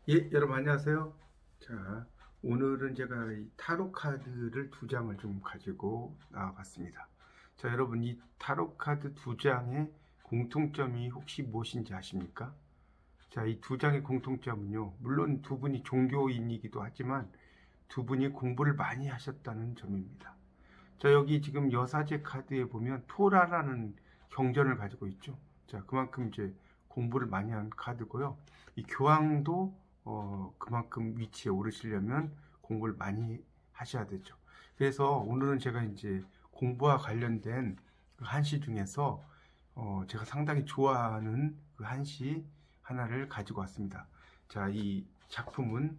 예, 여러분 안녕하세요. 자, 오늘은 제가 이 타로 카드를 두 장을 좀 가지고 나와봤습니다. 자, 여러분 이 타로 카드 두 장의 공통점이 혹시 무엇인지 아십니까? 자, 이 두 장의 공통점은요. 물론 두 분이 종교인이기도 하지만 두 분이 공부를 많이 하셨다는 점입니다. 자, 여기 지금 여사제 카드에 보면 토라라는 경전을 가지고 있죠. 자, 그만큼 이제 공부를 많이 한 카드고요. 이 교황도 그만큼 위치에 오르시려면 공부를 많이 하셔야 되죠. 그래서 오늘은 제가 이제 공부와 관련된 그 한시 중에서 제가 상당히 좋아하는 그 한시 하나를 가지고 왔습니다. 자, 이 작품은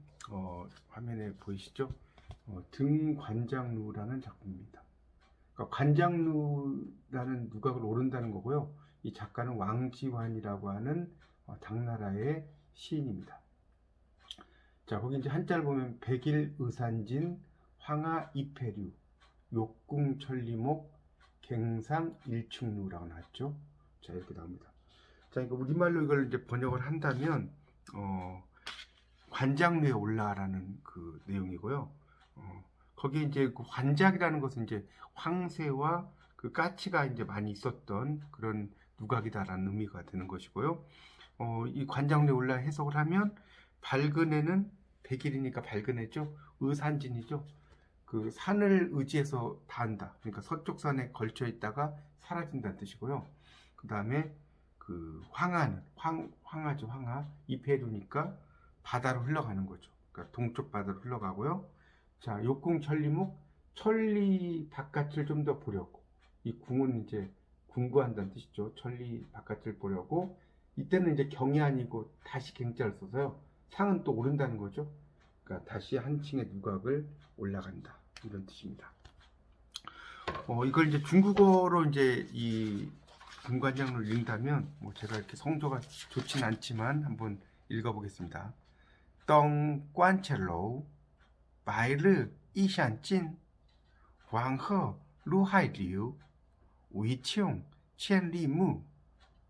화면에 보이시죠? 등관장루라는 작품입니다. 그러니까 관장루라는 누각을 오른다는 거고요. 이 작가는 왕지환이라고 하는 당나라의 시인입니다. 자, 거기 이제 한자를 보면 백일의산진, 황하이패류, 욕궁천리목, 갱상일축루라고 나왔죠. 자, 이렇게 나옵니다. 자, 이거 우리말로 이걸 이제 번역을 한다면 관장루에 올라라는 그 내용이고요. 거기에 이제 그 관작이라는 것은 이제 황새와 그 까치가 이제 많이 있었던 그런 누각이다라는 의미가 되는 것이고요. 이 관장루에 올라 해석을 하면 밝은 해는 백일이니까 밝은 해죠. 의산진이죠. 그 산을 의지해서 단다. 그러니까 서쪽 산에 걸쳐 있다가 사라진다는 뜻이고요. 그 다음에 그 황하는 황하죠. 황하 이페루니까 바다로 흘러가는 거죠. 그러니까 동쪽 바다로 흘러가고요. 자, 욕궁 천리목 천리 바깥을 좀 더 보려고 이 궁은 이제 궁구한다는 뜻이죠. 천리 바깥을 보려고 이때는 이제 경이 아니고 다시 갱자를 써서요. 상은 또 오른다는 거죠. 그러니까 다시 한 층의 누각을 올라간다 이런 뜻입니다. 이걸 이제 중국어로 이제 이 금관장로 읽는다면 뭐 제가 이렇게 성조가 좋진 않지만 한번 읽어보겠습니다. 덩 관첼로 바이르 이샨진 왕허 루하이류 위층 천리무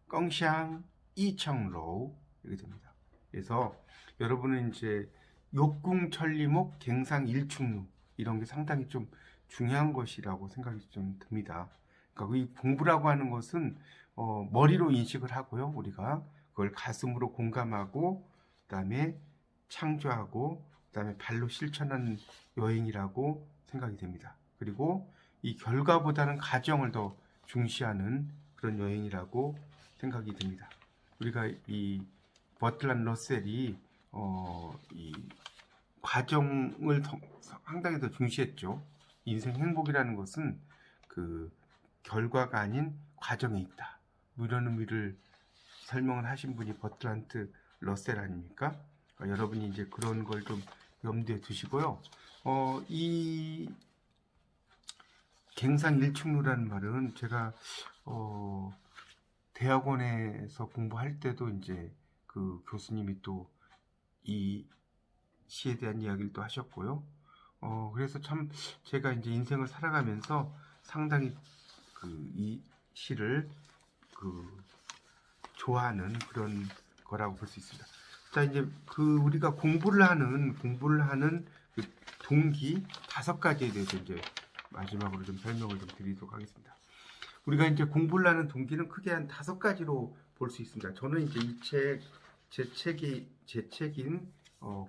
껑샹 이청로 이렇게 됩니다. 그래서 여러분은 이제 욕궁천리목 갱상일축루 이런 게 상당히 좀 중요한 것이라고 생각이 좀 듭니다. 그러니까 이 공부라고 하는 것은 머리로 인식을 하고요. 우리가 그걸 가슴으로 공감하고 그다음에 창조하고 그다음에 발로 실천하는 여행이라고 생각이 됩니다. 그리고 이 결과보다는 과정을 더 중시하는 그런 여행이라고 생각이 됩니다. 우리가 이 버틀란 러셀이 이 과정을 상당히 더 중시했죠. 인생 행복이라는 것은 그 결과가 아닌 과정에 있다. 뭐 이런 의미를 설명을 하신 분이 버트란트 러셀 아닙니까? 여러분이 이제 그런 걸 좀 염두에 두시고요. 이 갱상일축루라는 말은 제가 대학원에서 공부할 때도 이제 그 교수님이 또 이 시에 대한 이야기를 또 하셨고요. 그래서 참 제가 이제 인생을 살아가면서 상당히 그 이 시를 그 좋아하는 그런 거라고 볼 수 있습니다. 자, 이제 그 우리가 공부를 하는 그 동기 5가지에 대해서 이제 마지막으로 좀 설명을 좀 드리도록 하겠습니다. 우리가 이제 공부를 하는 동기는 크게 한 5가지로 볼 수 있습니다. 저는 이제 이 책, 제 책인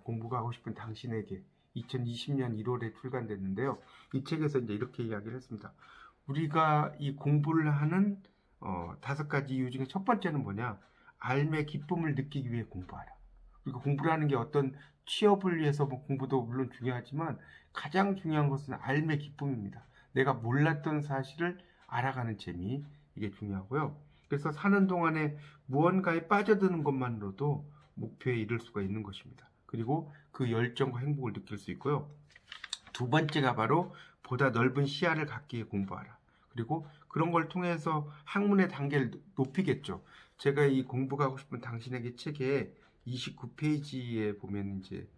공부가 하고 싶은 당신에게 2020년 1월에 출간됐는데요. 이 책에서 이제 이렇게 이야기를 했습니다. 우리가 이 공부를 하는 5가지 이유 중에 첫 번째는 뭐냐? 삶의 기쁨을 느끼기 위해 공부하라. 그리고 공부를 하는 게 어떤 취업을 위해서 뭐 공부도 물론 중요하지만 가장 중요한 것은 삶의 기쁨입니다. 내가 몰랐던 사실을 알아가는 재미, 이게 중요하고요. 그래서 사는 동안에 무언가에 빠져드는 것만으로도 목표에 이를 수가 있는 것입니다. 그리고 그 열정과 행복을 느낄 수 있고요. 두 번째가 바로 보다 넓은 시야를 갖기 위해 공부하라. 그리고 그런 걸 통해서 학문의 단계를 높이겠죠. 제가 이 공부가 하고 싶은 당신에게 책에 29페이지에 보면 이제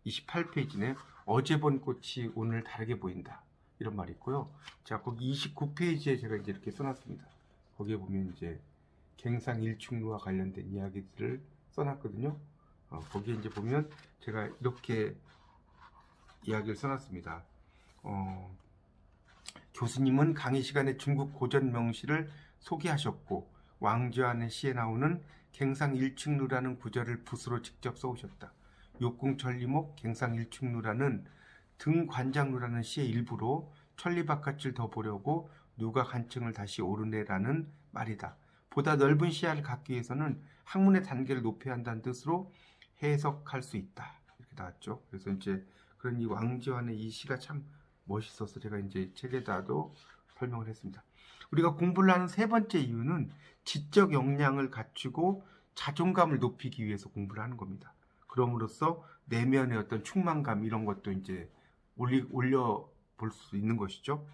28페이지네. 어제 본 꽃이 오늘 다르게 보인다. 이런 말이 있고요. 자, 거기 29페이지에 제가 이제 이렇게 써놨습니다. 거기에 보면 이제 갱상일축루와 관련된 이야기들을 써놨거든요. 거기에 이제 보면 제가 이렇게 이야기를 써놨습니다. 교수님은 강의 시간에 중국 고전 명시를 소개하셨고 왕좌안의 시에 나오는 갱상일축루라는 구절을 붓으로 직접 써오셨다. 욕궁천리목 갱상일축루라는 등관장루라는 시의 일부로 천리 바깥을 더 보려고 누가 간층을 다시 오르네라는 말이다. 보다 넓은 시야를 갖기 위해서는 학문의 단계를 높여야 한다는 뜻으로 해석할 수 있다. 이렇게 나왔죠. 그래서 이제 그런 이 왕좌안의 이 시가 참 멋있어서 제가 이제 책에다도 설명을 했습니다. 우리가 공부를 하는 세 번째 이유는 지적 역량을 갖추고 자존감을 높이기 위해서 공부를 하는 겁니다. 그럼으로써 내면의 어떤 충만감 이런 것도 이제 올려 볼 수 있는 것이죠.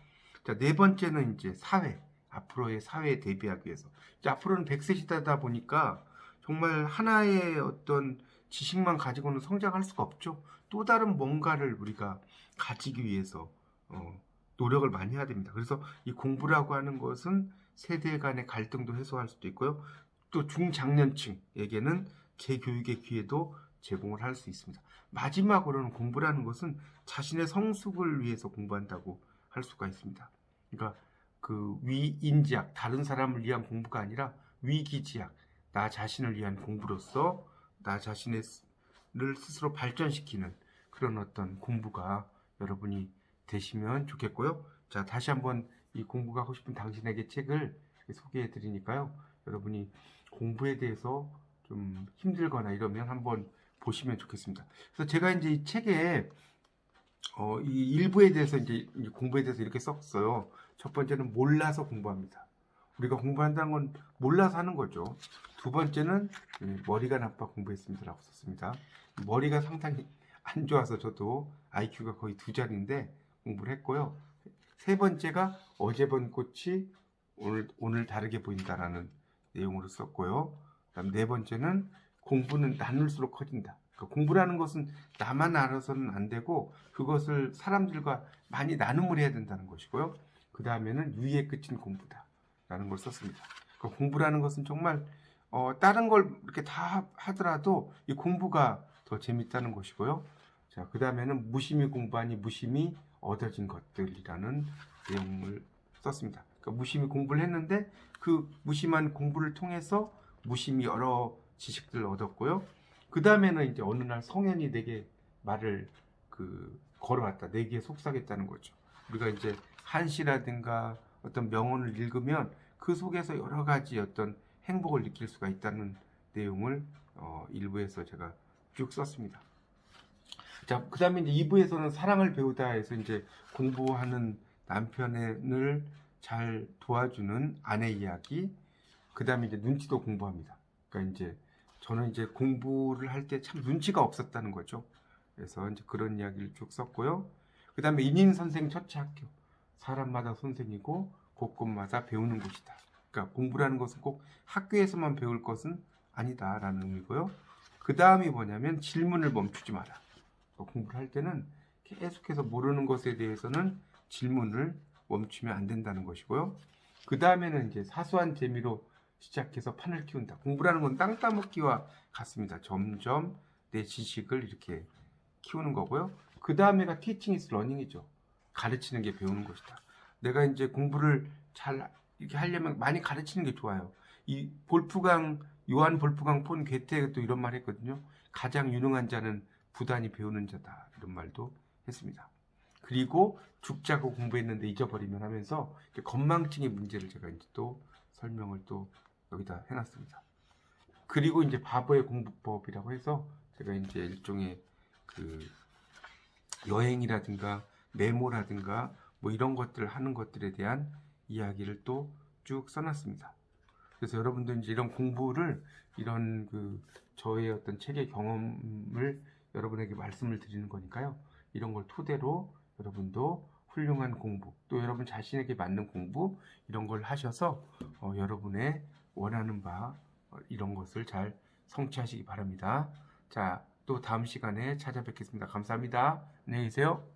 자, 네 번째는 이제 사회, 앞으로의 사회에 대비하기 위해서. 이제 앞으로는 100세 시대다 보니까 정말 하나의 어떤 지식만 가지고는 성장할 수가 없죠. 또 다른 뭔가를 우리가 가지기 위해서 노력을 많이 해야 됩니다. 그래서 이 공부라고 하는 것은 세대 간의 갈등도 해소할 수도 있고요. 또 중장년층에게는 재교육의 기회도 제공을 할 수 있습니다. 마지막으로는 공부라는 것은 자신의 성숙을 위해서 공부한다고 할 수가 있습니다. 그러니까 그 위인지학, 다른 사람을 위한 공부가 아니라 위기지학, 나 자신을 위한 공부로서 나 자신을 스스로 발전시키는 그런 어떤 공부가 여러분이 되시면 좋겠고요. 자, 다시 한번 이 공부가 하고 싶은 당신에게 책을 소개해 드리니까요. 여러분이 공부에 대해서 좀 힘들거나 이러면 한번 보시면 좋겠습니다. 그래서 제가 이제 이 책에 이 일부에 대해서 이제 공부에 대해서 이렇게 썼어요. 첫 번째는 몰라서 공부합니다. 우리가 공부한다는 건 몰라서 하는 거죠. 두 번째는 머리가 나빠 공부했습니다라고 썼습니다. 머리가 상당히 안 좋아서 저도 IQ가 거의 2자리인데 공부를 했고요. 세 번째가 어제 본 꽃이 오늘 다르게 보인다라는 내용으로 썼고요. 그다음 네 번째는 공부는 나눌수록 커진다. 그러니까 공부라는 것은 나만 알아서는 안 되고 그것을 사람들과 많이 나눔을 해야 된다는 것이고요. 그 다음에는 유의의 끝인 공부다라는 걸 썼습니다. 그러니까 공부라는 것은 정말 다른 걸 이렇게 다 하더라도 이 공부가 더 재밌다는 것이고요. 자, 그 다음에는 무심히 공부하니 무심히 얻어진 것들이라는 내용을 썼습니다. 그러니까 무심히 공부를 했는데 그 무심한 공부를 통해서 무심히 여러 지식들을 얻었고요. 그 다음에는 이제 어느 날 성현이 내게 말을 걸어왔다. 내게 속삭였다는 거죠. 우리가 이제 한시라든가 어떤 명언을 읽으면 그 속에서 여러 가지 어떤 행복을 느낄 수가 있다는 내용을 일부에서 제가 쭉 썼습니다. 자, 그 다음에 이제 2부에서는 사랑을 배우다 해서 이제 공부하는 남편을 잘 도와주는 아내 이야기, 그 다음에 이제 눈치도 공부합니다. 그러니까 이제 저는 이제 공부를 할 때 참 눈치가 없었다는 거죠. 그래서 이제 그런 이야기를 쭉 썼고요. 그 다음에 인인 선생 첫째 학교, 사람마다 선생이고 곳곳마다 배우는 곳이다. 그러니까 공부라는 것은 꼭 학교에서만 배울 것은 아니다라는 의미고요. 그 다음이 뭐냐면 질문을 멈추지 마라. 공부를 할 때는 계속해서 모르는 것에 대해서는 질문을 멈추면 안 된다는 것이고요. 그 다음에는 이제 사소한 재미로 시작해서 판을 키운다. 공부라는 건 땅 따먹기와 같습니다. 점점 내 지식을 이렇게 키우는 거고요. 그 다음에가 teaching is learning이죠. 가르치는 게 배우는 것이다. 내가 이제 공부를 잘 이렇게 하려면 많이 가르치는 게 좋아요. 이 요한 볼프강 폰 괴테도 이런 말 했거든요. 가장 유능한 자는 부단히 배우는 자다. 이런 말도 했습니다. 그리고 죽자고 공부했는데 잊어버리면 하면서 건망증의 문제를 제가 이제 또 설명을 또 여기다 해놨습니다. 그리고 이제 바보의 공부법이라고 해서 제가 이제 일종의 여행이라든가 메모라든가 뭐 이런 것들 하는 것들에 대한 이야기를 또 쭉 써놨습니다. 그래서 여러분들 이제 이런 공부를 이런 저의 어떤 책의 경험을 여러분에게 말씀을 드리는 거니까요. 이런 걸 토대로 여러분도 훌륭한 공부, 또 여러분 자신에게 맞는 공부 이런 걸 하셔서 여러분의 원하는 바 이런 것을 잘 성취하시기 바랍니다. 자, 또 다음 시간에 찾아뵙겠습니다. 감사합니다. 안녕히 계세요.